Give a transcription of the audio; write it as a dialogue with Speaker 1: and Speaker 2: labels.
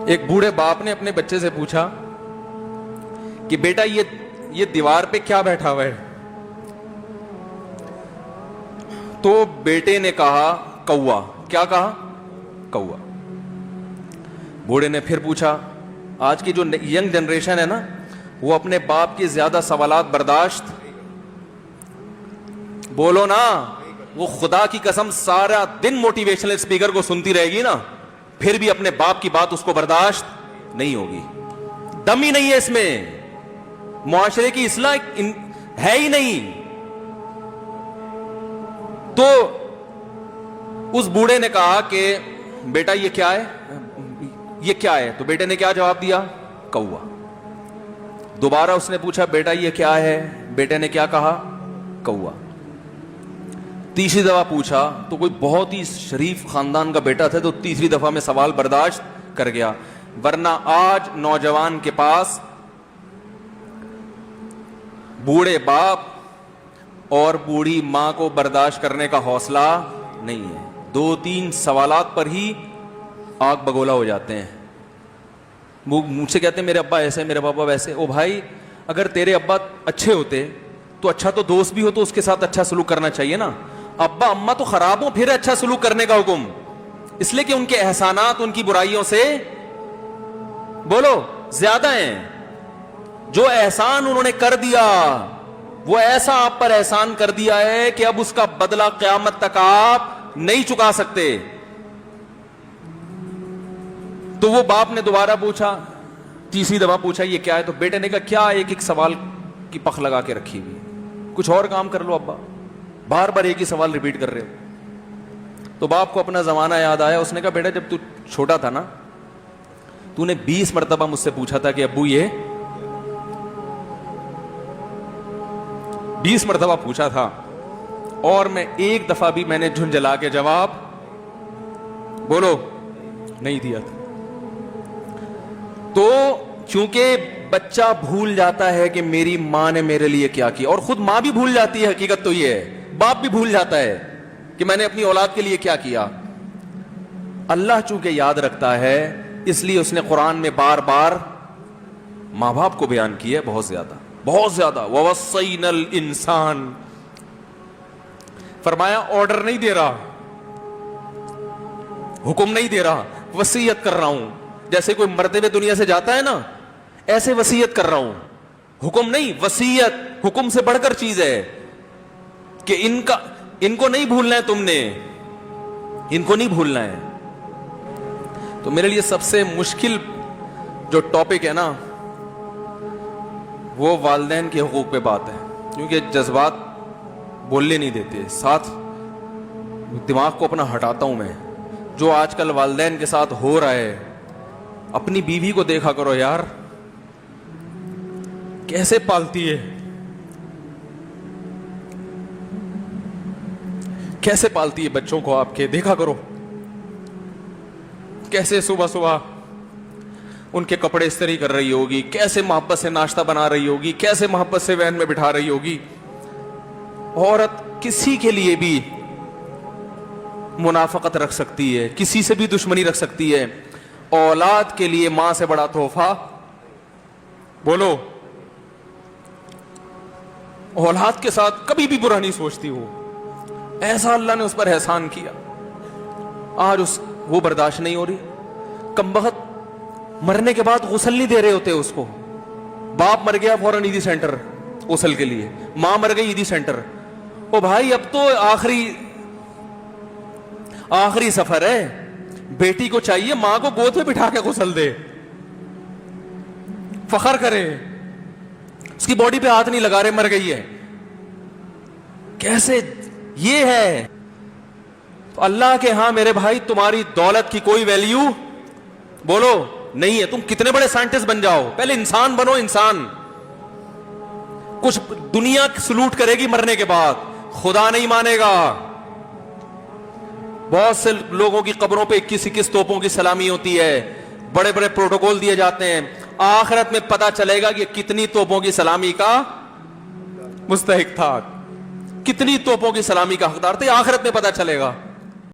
Speaker 1: ایک بوڑھے باپ نے اپنے بچے سے پوچھا کہ بیٹا یہ دیوار پہ کیا بیٹھا ہوا ہے؟ تو بیٹے نے کہا کوا. کیا کہا؟ کوا. بوڑھے نے پھر پوچھا. آج کی جو ینگ جنریشن ہے نا, وہ اپنے باپ کے زیادہ سوالات برداشت, بولو نا, وہ خدا کی قسم سارا دن موٹیویشنل اسپیکر کو سنتی رہے گی نا, پھر بھی اپنے باپ کی بات اس کو برداشت نہیں ہوگی. دم ہی نہیں ہے اس میں, معاشرے کی اصلاح ہے ہی نہیں. تو اس بوڑھے نے کہا کہ بیٹا یہ کیا ہے, یہ کیا ہے؟ تو بیٹے نے کیا جواب دیا؟ کوا. دوبارہ اس نے پوچھا بیٹا یہ کیا ہے؟ بیٹے نے کیا کہا؟ کوا. تیسری دفعہ پوچھا تو کوئی بہت ہی شریف خاندان کا بیٹا تھا, تو تیسری دفعہ میں سوال برداشت کر گیا. ورنہ آج نوجوان کے پاس بوڑھے باپ اور بوڑھی ماں کو برداشت کرنے کا حوصلہ نہیں ہے. 2-3 سوالات پر ہی آگ بگولا ہو جاتے ہیں. وہ مجھ سے کہتے ہیں میرے ابا ایسے, میرے پاپا ویسے. او بھائی, اگر تیرے ابا اچھے ہوتے تو اچھا تو دوست بھی ہو تو اس کے ساتھ اچھا سلوک کرنا چاہیے نا. ابا اما تو خراب ہو پھر اچھا سلوک کرنے کا حکم, اس لیے کہ ان کے احسانات ان کی برائیوں سے بولو زیادہ ہیں. جو احسان انہوں نے کر دیا وہ ایسا آپ پر احسان کر دیا ہے کہ اب اس کا بدلہ قیامت تک آپ نہیں چکا سکتے. تو وہ باپ نے دوبارہ پوچھا, تیسری دفعہ پوچھا یہ کیا ہے؟ تو بیٹے نے کہا کیا ایک سوال کی پخ لگا کے رکھی ہوئی, کچھ اور کام کر لو ابا, بار بار ایک ہی سوال ریپیٹ کر رہے ہو. تو باپ کو اپنا زمانہ یاد آیا. اس نے کہا بیٹا جب تو چھوٹا تھا نا, تو نے 20 مرتبہ مجھ سے پوچھا تھا کہ ابو یہ 20 مرتبہ پوچھا تھا, اور میں ایک دفعہ بھی میں نے جھنجھلا کے جواب بولو نہیں دیا تھا. تو چونکہ بچہ بھول جاتا ہے کہ میری ماں نے میرے لیے کیا کیا, اور خود ماں بھی بھول جاتی ہے, حقیقت تو یہ ہے, باپ بھی بھول جاتا ہے کہ میں نے اپنی اولاد کے لیے کیا کیا. اللہ چونکہ یاد رکھتا ہے اس لیے اس نے قرآن میں بار بار ماں باپ کو بیان کیا ہے, بہت زیادہ بہت زیادہ. وَوَصَّيْنَا الْإِنسَانَ, فرمایا آرڈر نہیں دے رہا, حکم نہیں دے رہا, وصیت کر رہا ہوں. جیسے کوئی مرتے ہوئے دنیا سے جاتا ہے نا, ایسے وصیت کر رہا ہوں, حکم نہیں. وصیت حکم سے بڑھ کر چیز ہے کہ ان کو نہیں بھولنا ہے, تم نے ان کو نہیں بھولنا ہے. تو میرے لیے سب سے مشکل جو ٹاپک ہے نا وہ والدین کے حقوق پہ بات ہے, کیونکہ جذبات بولنے نہیں دیتے, ساتھ دماغ کو اپنا ہٹاتا ہوں میں. جو آج کل والدین کے ساتھ ہو رہا ہے, اپنی بیوی کو دیکھا کرو یار, کیسے پالتی ہے, کیسے پالتی ہے بچوں کو آپ کے, دیکھا کرو کیسے صبح صبح ان کے کپڑے استری کر رہی ہوگی, کیسے محبت سے ناشتہ بنا رہی ہوگی, کیسے محبت سے وین میں بٹھا رہی ہوگی. عورت کسی کے لیے بھی منافقت رکھ سکتی ہے, کسی سے بھی دشمنی رکھ سکتی ہے. اولاد کے لیے ماں سے بڑا تحفہ بولو, اولاد کے ساتھ کبھی بھی برا نہیں سوچتی ہو. ایسا اللہ نے اس پر احسان کیا, آج وہ برداشت نہیں ہو رہی. کمبخت مرنے کے بعد غسل نہیں دے رہے ہوتے اس کو. باپ مر گیا فوراً عیدی سینٹر غسل کے لیے, ماں مر گئی عیدی سینٹر. او بھائی اب تو آخری سفر ہے, بیٹی کو چاہیے ماں کو گود میں بٹھا کے غسل دے, فخر کرے, اس کی باڈی پہ ہاتھ نہیں لگا رہے, مر گئی ہے. کیسے یہ ہے؟ تو اللہ کے ہاں میرے بھائی تمہاری دولت کی کوئی ویلیو بولو نہیں ہے. تم کتنے بڑے سائنٹسٹ بن جاؤ, پہلے انسان بنو. انسان کچھ دنیا سلوٹ کرے گی مرنے کے بعد, خدا نہیں مانے گا. بہت سے لوگوں کی قبروں پہ 21 توپوں کی سلامی ہوتی ہے, بڑے بڑے پروٹوکول دیے جاتے ہیں. آخرت میں پتا چلے گا کہ کتنی توپوں کی سلامی کا مستحق تھا, کتنی توپوں کی سلامی کا حقدار تھے, آخرت میں پتا چلے گا.